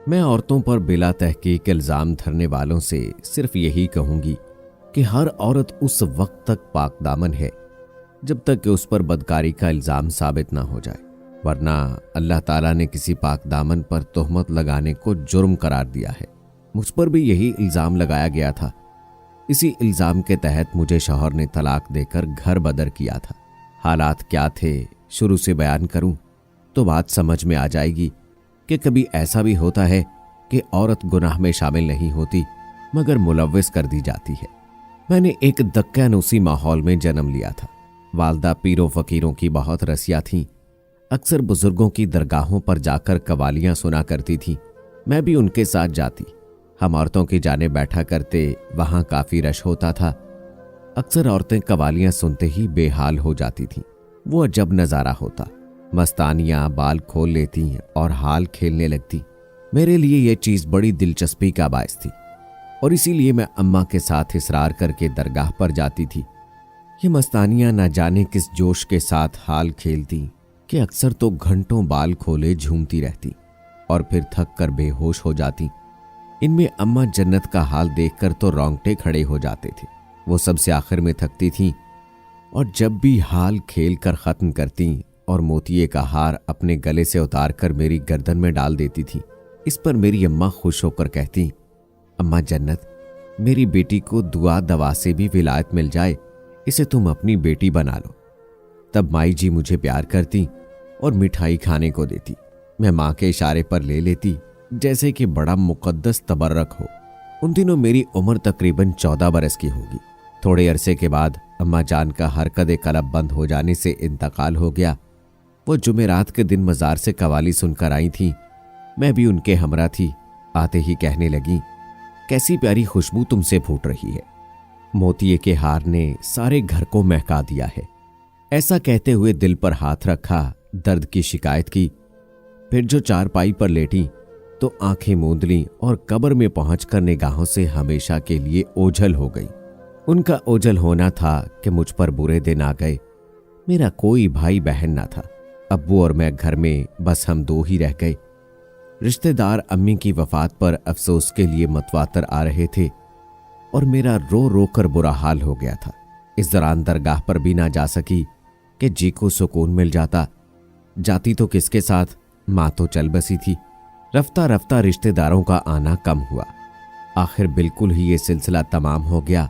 मैं औरतों पर बिला तहकीक इल्ज़ाम धरने वालों से सिर्फ यही कहूंगी कि हर औरत उस वक्त तक पाकदामन है जब तक कि उस पर बदकारी का इल्ज़ाम साबित ना हो जाए, वरना अल्लाह ताला ने किसी पाकदामन पर तोहमत लगाने को जुर्म करार दिया है। मुझ पर भी यही इल्ज़ाम लगाया गया था। इसी इल्ज़ाम के तहत मुझे शौहर ने तलाक देकर घर बदर किया था। हालात क्या थे शुरू से बयान करूं तो बात समझ में आ जाएगी कि कभी ऐसा भी होता है कि औरत गुनाह में शामिल नहीं होती मगर मुलव्विस कर दी जाती है। मैंने एक दक्कानूसी माहौल में जन्म लिया था। वालदा पीरों फकीरों की बहुत रसिया थीं। अक्सर बुजुर्गों की दरगाहों पर जाकर कवालियां सुना करती थीं। मैं भी उनके साथ जाती। हम औरतों की जाने बैठा करते, वहां काफी रश होता था। अक्सर औरतें कवालियां सुनते ही बेहाल हो जाती थीं। वो अजब नजारा होता। मस्तानियां बाल खोल लेती और हाल खेलने लगती। मेरे लिए यह चीज बड़ी दिलचस्पी का बायस थी और इसीलिए मैं अम्मा के साथ इसरार करके दरगाह पर जाती थी। ये मस्तानियां न जाने किस जोश के साथ हाल खेलती कि अक्सर तो घंटों बाल खोले झूमती रहती और फिर थक कर बेहोश हो जाती। इनमें अम्मा जन्नत का हाल देखकर तो रोंगटे खड़े हो जाते थे। वो सबसे आखिर में थकती थीं और जब भी हाल खेल कर खत्म करती और मोतिये का हार अपने गले से उतार कर मेरी गर्दन में डाल देती थी। इस पर मेरी अम्मा खुश होकर कहती, अम्मा जन्नत, मेरी बेटी को दुआ दवा से भी विलायत मिल जाए, इसे तुम अपनी बेटी बना लो। तब माई जी मुझे प्यार करती और मिठाई खाने को देती। मैं माँ के इशारे पर ले लेती जैसे कि बड़ा मुकद्दस तबर्रक हो। उन दिनों मेरी उम्र तकरीबन 14 बरस की होगी। थोड़े अरसे के बाद अम्मा जान का हरकत कलब बंद हो जाने से इंतकाल हो गया। वो जुमेरात के दिन मजार से कवाली सुनकर आई थी। मैं भी उनके हमरा थी। आते ही कहने लगी, कैसी प्यारी खुशबू तुमसे फूट रही है। मोतिये के हार ने सारे घर को महका दिया है। ऐसा कहते हुए दिल पर हाथ रखा, दर्द की शिकायत की। फिर जो चारपाई पर लेटी तो आंखें मूंद लीं और कब्र में पहुंचकर निगाहों से हमेशा के लिए ओझल हो गई। उनका ओझल होना था कि मुझ पर बुरे दिन आ गए। मेरा कोई भाई बहन ना था। अब्बू और मैं घर में बस हम दो ही रह गए। रिश्तेदार अम्मी की वफात पर अफसोस के लिए मतवातर आ रहे थे और मेरा रो रो कर बुरा हाल हो गया था। इस दौरान दरगाह पर भी ना जा सकी कि जी को सुकून मिल जाता। जाती तो किसके साथ, माँ तो चल बसी थी। रफ्ता रफ्ता रिश्तेदारों का आना कम हुआ। आखिर बिल्कुल ही ये सिलसिला तमाम हो गया।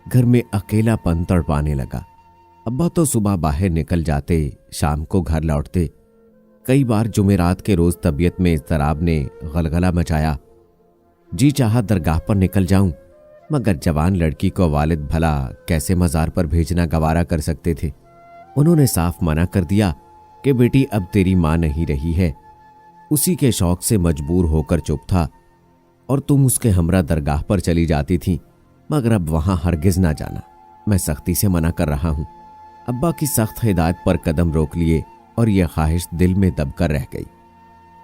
घर में अकेलापन तड़पाने लगा। अब्बा तो सुबह बाहर निकल जाते, शाम को घर लौटते। कई बार जुमेरात के रोज तबीयत में इज़्तिराब ने गलगला मचाया। जी चाहा दरगाह पर निकल जाऊं, मगर जवान लड़की को वालिद भला कैसे मजार पर भेजना गवारा कर सकते थे। उन्होंने साफ मना कर दिया कि बेटी अब तेरी माँ नहीं रही है। उसी के शौक से मजबूर होकर चुप था और तुम उसके हमरा दरगाह पर चली जाती थी, मगर अब वहां हरगिज ना जाना। मैं सख्ती से मना कर रहा हूं। अब्बा की सख्त हिदायत पर कदम रोक लिए और यह ख्वाहिश दिल में दबकर रह गई।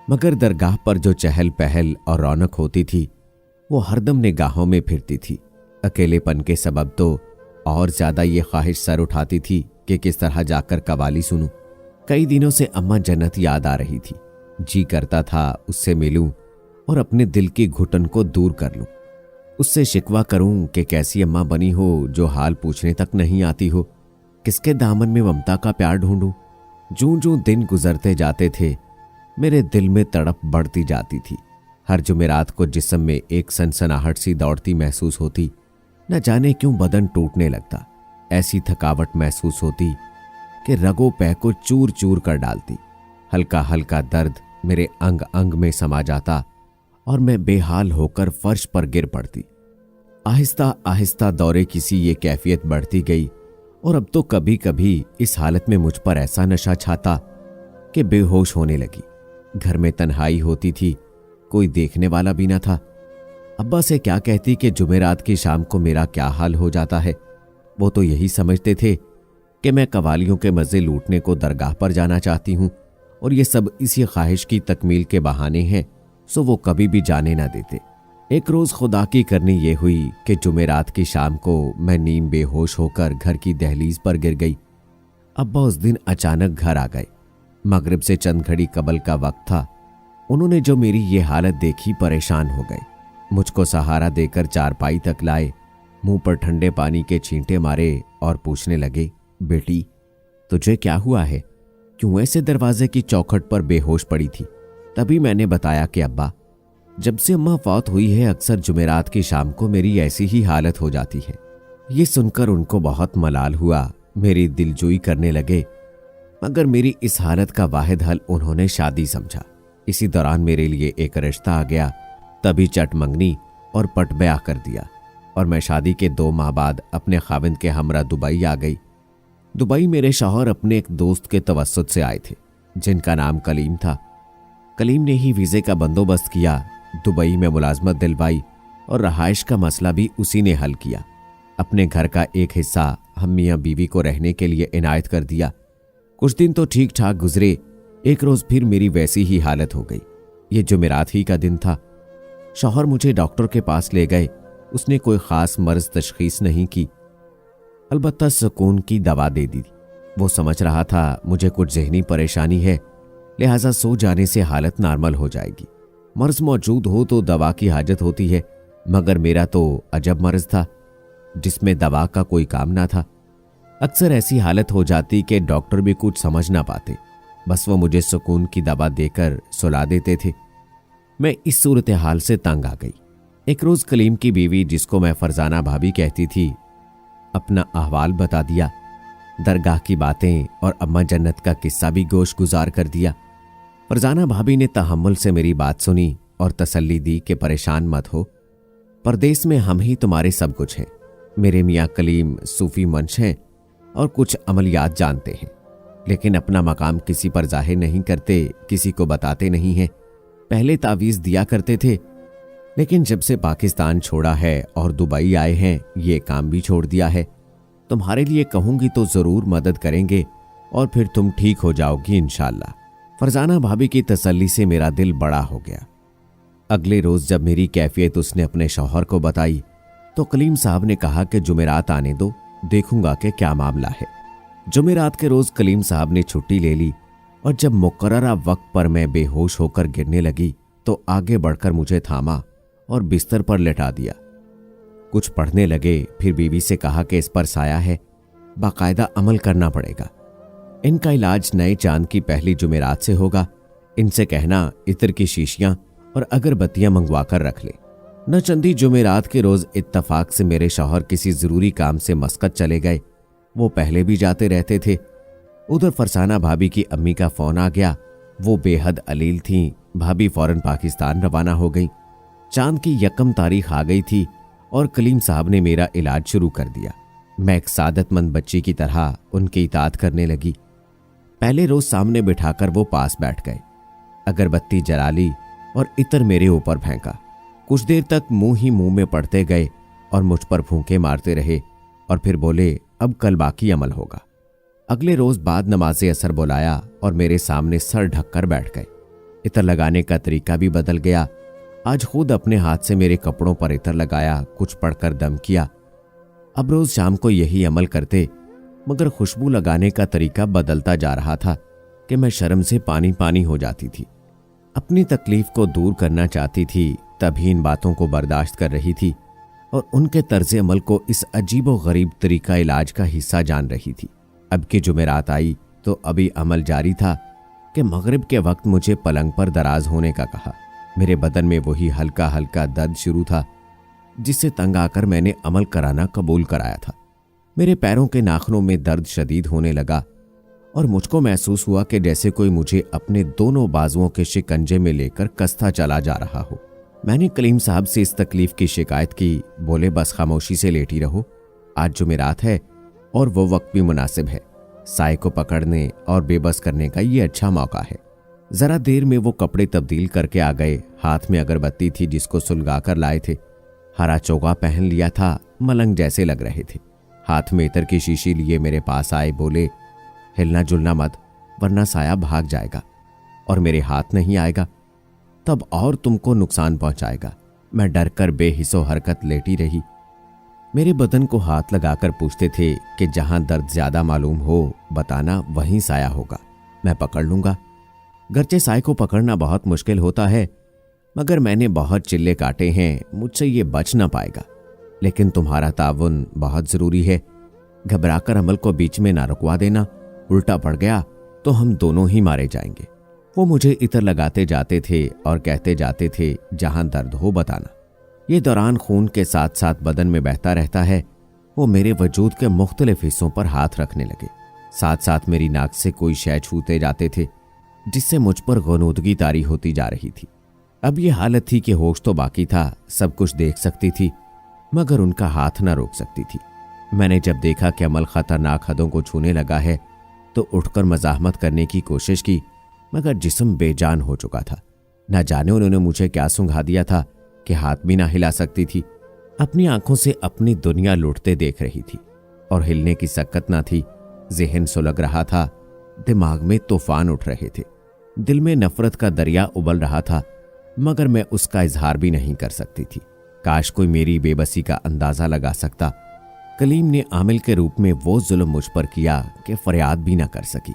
मगर दरगाह पर जो चहल पहल और रौनक होती थी वो हरदम निगाहों में फिरती थी। अकेलेपन के सबब तो और ज्यादा ये ख्वाहिश सर उठाती थी कि किस तरह जाकर कवाली सुनूं। कई दिनों से अम्मा जन्नत याद आ रही थी। जी करता था उससे मिलूं और अपने दिल की घुटन को दूर कर लूं। उससे शिकवा करूं कि कैसी अम्मा बनी हो जो हाल पूछने तक नहीं आती हो। किसके दामन में ममता का प्यार ढूंढूं। जूं जूं दिन गुजरते जाते थे मेरे दिल में तड़प बढ़ती जाती थी। हर जुमेरात को जिस्म में एक सनसनाहट सी दौड़ती महसूस होती। न जाने क्यों बदन टूटने लगता। ऐसी थकावट महसूस होती कि रगों पै को चूर चूर कर डालती। हल्का हल्का दर्द मेरे अंग अंग में समा जाता और मैं बेहाल होकर फर्श पर गिर पड़ती। आहिस्ता आहिस्ता दौरे किसी ये कैफियत बढ़ती गई और अब तो कभी कभी इस हालत में मुझ पर ऐसा नशा छाता कि बेहोश होने लगी। घर में तन्हाई होती थी, कोई देखने वाला भी न था। अब्बा से क्या कहती कि जुमेरात की शाम को मेरा क्या हाल हो जाता है। वो तो यही समझते थे कि मैं कवालियों के मज़े लूटने को दरगाह पर जाना चाहती हूँ और ये सब इसी ख्वाहिश की तकमील के बहाने हैं, सो वो कभी भी जाने ना देते। एक रोज़ खुदा की करनी ये हुई कि जुमेरात की शाम को मैं नीम बेहोश होकर घर की दहलीज पर गिर गई। अब्बा उस दिन अचानक घर आ गए। मगरिब से चंद घड़ी कबल का वक्त था। उन्होंने जो मेरी ये हालत देखी परेशान हो गए। मुझको सहारा देकर चारपाई तक लाए, मुंह पर ठंडे पानी के छींटे मारे और पूछने लगे, बेटी तुझे क्या हुआ है, क्यों ऐसे दरवाजे की चौखट पर बेहोश पड़ी थी। तभी मैंने बताया कि अब्बा, जब से अम्मा फौत हुई है अक्सर जुमेरात की शाम को मेरी ऐसी ही हालत हो जाती है। ये सुनकर उनको बहुत मलाल हुआ, मेरी दिलजोई करने लगे, मगर मेरी इस हालत का वाहिद हल उन्होंने शादी समझा। इसी दौरान मेरे लिए एक रिश्ता आ गया, तभी चट मंगनी और पट ब्याह कर दिया और मैं शादी के 2 माह बाद अपने खाविंद के हमरा दुबई आ गई। दुबई मेरे शौहर अपने एक दोस्त के तवस्सुत से आए थे, जिनका नाम कलीम था। कलीम ने ही वीज़े का बंदोबस्त किया, दुबई में मुलाजमत दिलवाई और रहाइश का मसला भी उसी ने हल किया। अपने घर का एक हिस्सा हम मियाँ बीवी को रहने के लिए इनायत कर दिया। कुछ दिन तो ठीक ठाक गुजरे, एक रोज़ फिर मेरी वैसी ही हालत हो गई। ये जुमेरात ही का दिन था। शौहर मुझे डॉक्टर के पास ले गए। उसने कोई ख़ास मर्ज तशखीस नहीं की, अलबत्ता सुकून की दवा दे दी। वो समझ रहा था मुझे कुछ जहनी परेशानी है, लिहाजा सो जाने से हालत नॉर्मल हो जाएगी। मर्ज मौजूद हो तो दवा की हाजत होती है, मगर मेरा तो अजब मर्ज था जिसमें दवा का कोई काम ना था। अक्सर ऐसी हालत हो जाती कि डॉक्टर भी कुछ समझ ना पाते, बस वो मुझे सुकून की दवा देकर सुला देते थे। मैं इस सूरत हाल से तंग आ गई। एक रोज कलीम की बीवी, जिसको मैं फरजाना भाभी कहती थी, अपना अहवाल बता दिया। दरगाह की बातें और अम्मा जन्नत का किस्सा भी गोश गुजार कर दिया। फरजाना भाभी ने तहम्मुल से मेरी बात सुनी और तसल्ली दी कि परेशान मत हो, परदेस में हम ही तुम्हारे सब कुछ हैं। मेरे मियाँ कलीम सूफी मंश हैं और कुछ अमलियात जानते हैं, लेकिन अपना मकाम किसी पर जाहिर नहीं करते, किसी को बताते नहीं हैं। पहले तावीज़ दिया करते थे, लेकिन जब से पाकिस्तान छोड़ा है और दुबई आए हैं, ये काम भी छोड़ दिया है। तुम्हारे लिए कहूंगी तो ज़रूर मदद करेंगे और फिर तुम ठीक हो जाओगी इंशाअल्लाह। फरजाना भाभी की तसल्ली से मेरा दिल बड़ा हो गया। अगले रोज़ जब मेरी कैफियत उसने अपने शौहर को बताई तो कलीम साहब ने कहा कि जुमेरात आने दो, देखूंगा कि क्या मामला है। जुमेरात के रोज़ कलीम साहब ने छुट्टी ले ली और जब मुकर्ररा वक्त पर मैं बेहोश होकर गिरने लगी तो आगे बढ़कर मुझे थामा और बिस्तर पर लेटा दिया। कुछ पढ़ने लगे, फिर बीवी से कहा कि इस पर साया है, बाकायदा अमल करना पड़ेगा। इनका इलाज नए चांद की पहली जुमेरात से होगा। इनसे कहना इत्र की शीशियां और अगरबत्तियां मंगवा कर रख ले। न चंदी जुमेरात के रोज इत्तफाक से मेरे शौहर किसी जरूरी काम से मस्कत चले गए। वो पहले भी जाते रहते थे। उधर फरसाना भाभी की अम्मी का फोन आ गया। वो बेहद अलील थीं। भाभी फौरन पाकिस्तान रवाना हो गई। चांद की 1 तारीख आ गई थी और कलीम साहब ने मेरा इलाज शुरू कर दिया। मैं एक सादतमंद बच्ची की तरह उनकी इताअत करने लगी। पहले रोज सामने बिठाकर वो पास बैठ गए, अगरबत्ती जला ली और इत्र मेरे ऊपर फेंका। कुछ देर तक मुंह ही मुंह में पड़ते गए और मुझ पर फूंके मारते रहे और फिर बोले, अब कल बाकी अमल होगा। अगले रोज बाद नमाज़े असर बुलाया और मेरे सामने सर ढककर बैठ गए। इत्र लगाने का तरीका भी बदल गया। आज खुद अपने हाथ से मेरे कपड़ों पर इत्र लगाया, कुछ पढ़कर दम किया। अब रोज शाम को यही अमल करते, मगर खुशबू लगाने का तरीका बदलता जा रहा था कि मैं शर्म से पानी पानी हो जाती थी। अपनी तकलीफ को दूर करना चाहती थी, तभी इन बातों को बर्दाश्त कर रही थी और उनके तर्ज अमल को इस अजीबो गरीब तरीका इलाज का हिस्सा जान रही थी। अब की जुमेरात आई तो अभी अमल जारी था कि मगरिब के वक्त मुझे पलंग पर दराज होने का कहा। मेरे बदन में वही हल्का हल्का दर्द शुरू था जिससे तंग आकर मैंने अमल कराना कबूल कराया था। मेरे पैरों के नाखूनों में दर्द शदीद होने लगा और मुझको महसूस हुआ कि जैसे कोई मुझे अपने दोनों बाजुओं के शिकंजे में लेकर कसता चला जा रहा हो। मैंने कलीम साहब से इस तकलीफ की शिकायत की। बोले, बस खामोशी से लेटी रहो, आज जुमेरात है और वो वक्त भी मुनासिब है। साए को पकड़ने और बेबस करने का ये अच्छा मौका है। जरा देर में वो कपड़े तब्दील करके आ गए। हाथ में अगरबत्ती थी जिसको सुलगा कर लाए थे। हरा चोगा पहन लिया था, मलंग जैसे लग रहे थे। हाथ में इत्र की शीशी लिए मेरे पास आए। बोले, हिलना जुलना मत, वरना साया भाग जाएगा और मेरे हाथ नहीं आएगा, तब और तुमको नुकसान पहुंचाएगा। मैं डर कर बेहिसो हरकत लेटी रही। मेरे बदन को हाथ लगाकर पूछते थे कि जहां दर्द ज्यादा मालूम हो बताना, वहीं साया होगा, मैं पकड़ लूंगा। गरचे साय को पकड़ना बहुत मुश्किल होता है, मगर मैंने बहुत चिल्ले काटे हैं, मुझसे ये बच ना पाएगा। लेकिन तुम्हारा ताउन बहुत जरूरी है। घबराकर अमल को बीच में ना रुकवा देना, उल्टा पड़ गया तो हम दोनों ही मारे जाएंगे। वो मुझे इतर लगाते जाते थे और कहते जाते थे, जहां दर्द हो बताना। ये दौरान खून के साथ साथ बदन में बहता रहता है। वो मेरे वजूद के मुख्तलिफ हिस्सों पर हाथ रखने लगे, साथ साथ मेरी नाक से कोई शय छूते जाते थे, जिससे मुझ पर गनूदगी तारी होती जा रही थी। अब ये हालत थी कि होश तो बाकी था, सब कुछ देख सकती थी, मगर उनका हाथ ना रोक सकती थी। मैंने जब देखा कि अमल खतरनाक हदों को छूने लगा है तो उठकर मज़ाहमत करने की कोशिश की, मगर जिस्म बेजान हो चुका था। न जाने उन्होंने मुझे क्या सुंघा दिया था कि हाथ भी ना हिला सकती थी। अपनी आंखों से अपनी दुनिया लुटते देख रही थी और हिलने की सकत ना थी। ज़हन सुलग रहा था, दिमाग में तूफान उठ रहे थे, दिल में नफरत का दरिया उबल रहा था, मगर मैं उसका इजहार भी नहीं कर सकती थी। काश कोई मेरी बेबसी का अंदाजा लगा सकता। कलीम ने आमिल के रूप में वो जुल्म मुझ पर किया कि फरियाद भी ना कर सकी।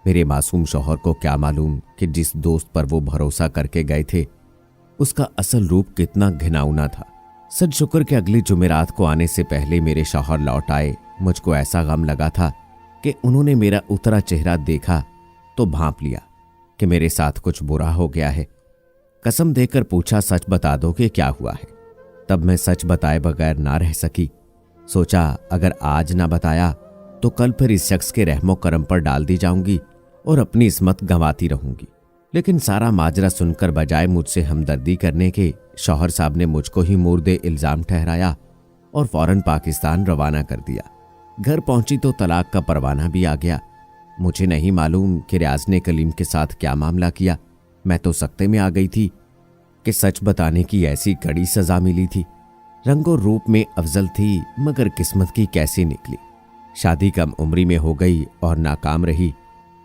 मेरे मासूम शौहर को क्या मालूम कि जिस दोस्त पर वो भरोसा करके गए थे उसका असल रूप कितना घिनौना था। सच शुक्र कि अगली जुमेरात को आने से पहले मेरे शौहर लौट आए। मुझको ऐसा गम लगा था कि उन्होंने मेरा उतरा चेहरा देखा तो भांप लिया कि मेरे साथ कुछ बुरा हो गया है। कसम देकर पूछा, सच बता दो कि क्या हुआ है। तब मैं सच बताए बगैर ना रह सकी। सोचा अगर आज ना बताया तो कल फिर इस शख्स के रहमो करम पर डाल दी जाऊंगी और अपनी इस्मत गंवाती रहूंगी। लेकिन सारा माजरा सुनकर बजाय मुझसे हमदर्दी करने के शौहर साहब ने मुझको ही मुर्दे इल्जाम ठहराया और फौरन पाकिस्तान रवाना कर दिया। घर पहुंची तो तलाक का परवाना भी आ गया। मुझे नहीं मालूम कि रियाज ने कलीम के साथ क्या मामला किया। मैं तो सख्ते में आ गई थी कि सच बताने की ऐसी कड़ी सजा मिली थी। रंगो रूप में अफजल थी, मगर किस्मत की कैसी निकली। शादी कम उम्री में हो गई और नाकाम रही।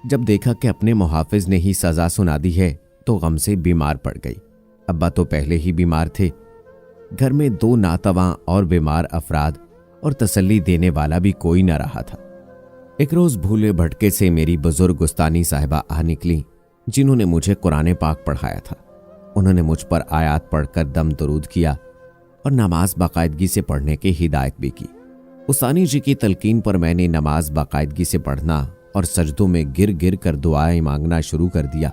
जब देखा कि अपने मुहाफिज ने ही सजा सुना दी है तो गम से बीमार पड़ गई। अब्बा तो पहले ही बीमार थे। घर में 2 नातवा और बीमार अफराद और तसल्ली देने वाला भी कोई न रहा था। एक रोज भूले भटके से मेरी बुजुर्ग गुस्तानी साहिबा आ निकली, जिन्होंने मुझे कुरान पाक पढ़ाया था। उन्होंने मुझ पर आयात पढ़कर दम दरूद किया और नमाज बाकायदगी से पढ़ने की हिदायत भी की। उस्तानी जी की तलकीन पर मैंने नमाज बाकायदगी से पढ़ना और सजदों में गिर गिर कर दुआएं मांगना शुरू कर दिया।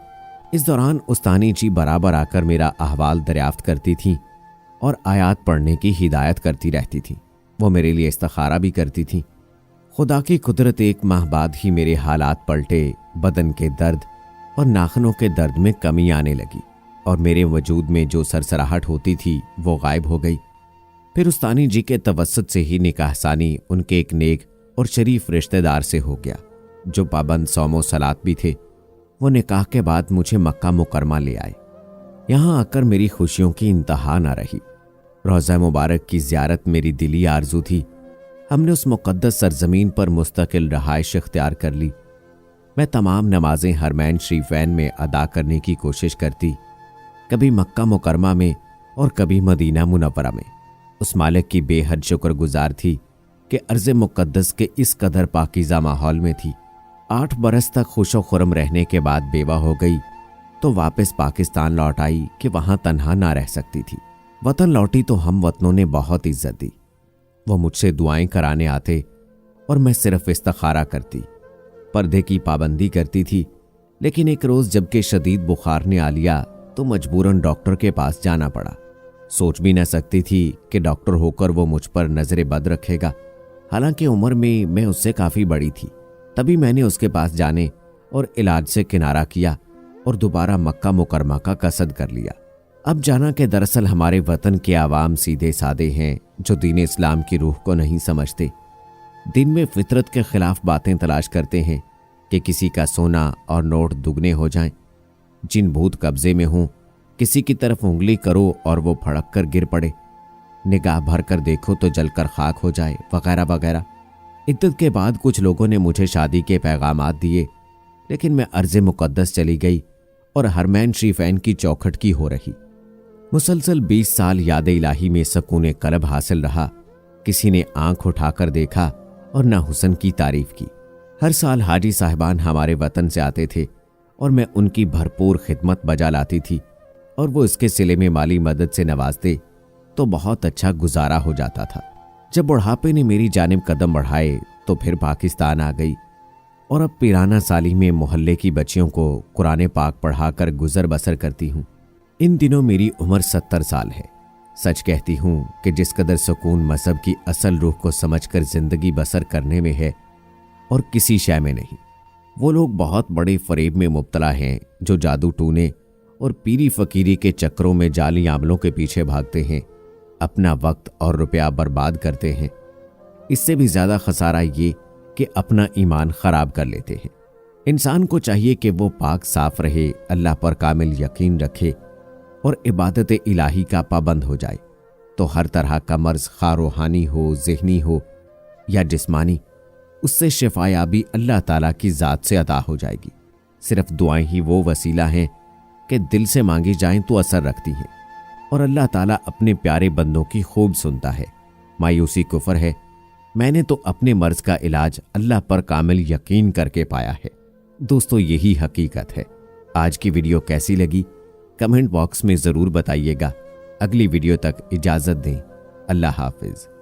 इस दौरान उस्तानी जी बराबर आकर मेरा अहवाल दरियाफ्त करती थीं और आयात पढ़ने की हिदायत करती रहती थीं। वो मेरे लिए इस्तिखारा भी करती थीं। खुदा की कुदरत, 1 माह बाद ही मेरे हालात पलटे। बदन के दर्द और नाखनों के दर्द में कमी आने लगी और मेरे वजूद में जो सरसराहट होती थी वो गायब हो गई। फिर उस्तानी जी के तवस्सुत से ही निकाह सानी उनके एक नेक और शरीफ रिश्तेदार से हो गया, जो पाबंद सौमो सलात भी थे। वो निकाह के बाद मुझे मक्का मुकरमा ले आए। यहाँ आकर मेरी खुशियों की इंतहा ना रही। रोज़ा मुबारक की ज़ियारत मेरी दिली आरजू थी। हमने उस मुक़द्दस सरजमीन पर मुस्तकिल रहाइश इख्तियार कर ली। मैं तमाम नमाजें हरमैन शरीफैन में अदा करने की कोशिश करती, कभी मक्का मुकरमा में और कभी मदीना मुनव्वरा में। उस मालिक की बेहद शुक्रगुजार थी कि अर्ज़ मुक़द्दस के इस कदर पाकीज़ा माहौल में थी। 8 बरस तक खुशो खुरम रहने के बाद बेवा हो गई तो वापस पाकिस्तान लौट आई कि वहां तन्हा ना रह सकती थी। वतन लौटी तो हम वतनों ने बहुत इज्जत दी। वो मुझसे दुआएं कराने आते और मैं सिर्फ इस्तिखारा करती, पर्दे की पाबंदी करती थी। लेकिन एक रोज़ जबकि शदीद बुखार ने आ लिया तो मजबूरन डॉक्टर के पास जाना पड़ा। सोच भी न सकती थी कि डॉक्टर होकर वो मुझ पर नजरे बद रखेगा। हालांकि उम्र में मैं उससे काफ़ी बड़ी थी। तभी मैंने उसके पास जाने और इलाज से किनारा किया और दोबारा मक्का मुकरमा का कसद कर लिया। अब जाना कि दरअसल हमारे वतन के आवाम सीधे सादे हैं, जो दीन इस्लाम की रूह को नहीं समझते। दिन में फितरत के खिलाफ बातें तलाश करते हैं कि किसी का सोना और नोट दुगने हो जाएं, जिन भूत कब्जे में हों, किसी की तरफ उंगली करो और वो फड़क कर गिर पड़े, निगाह भर कर देखो तो जलकर खाक हो जाए, वगैरह वगैरह। इद्दत के बाद कुछ लोगों ने मुझे शादी के पैगामात दिए, लेकिन मैं अर्ज़े मुक़द्दस चली गई और हरमैन शरीफैन की चौखट की हो रही। मुसलसल 20 साल याद इलाही में सकून कल्ब हासिल रहा। किसी ने आंख उठाकर देखा और ना हुस्न की तारीफ की। हर साल हाजी साहिबान हमारे वतन से आते थे और मैं उनकी भरपूर खिदमत बजा लाती थी और वो इसके सिले में माली मदद से नवाजते तो बहुत अच्छा गुजारा हो जाता था। जब बुढ़ापे ने मेरी जानिब कदम बढ़ाए तो फिर पाकिस्तान आ गई और अब पिराना साली में मोहल्ले की बच्चियों को कुरान पाक पढ़ाकर गुजर बसर करती हूँ। इन दिनों मेरी उम्र 70 साल है। सच कहती हूँ कि जिस कदर सुकून मजहब की असल रूह को समझकर जिंदगी बसर करने में है और किसी शय में नहीं। वो लोग बहुत बड़े फरेब में मुब्तला हैं जो जादू टूने और पीरी फकीरी के चक्रों में जाली आमलों के पीछे भागते हैं, अपना वक्त और रुपया बर्बाद करते हैं। इससे भी ज़्यादा खसारा ये कि अपना ईमान खराब कर लेते हैं। इंसान को चाहिए कि वो पाक साफ रहे, अल्लाह पर कामिल यकीन रखे और इबादत इलाही का पाबंद हो जाए, तो हर तरह का मर्ज खा रूहानी हो, ज़हनी हो या जिस्मानी, उससे शिफायाबी अल्लाह ताला की ज़ात से अता हो जाएगी। सिर्फ दुआएं ही वो वसीला हैं कि दिल से मांगी जाएं तो असर रखती हैं और अल्लाह ताला अपने प्यारे बंदों की खूब सुनता है। मायूसी कुफर है। मैंने तो अपने मर्ज का इलाज अल्लाह पर कामिल यकीन करके पाया है। दोस्तों, यही हकीकत है। आज की वीडियो कैसी लगी कमेंट बॉक्स में ज़रूर बताइएगा। अगली वीडियो तक इजाज़त दें। अल्लाह हाफिज़।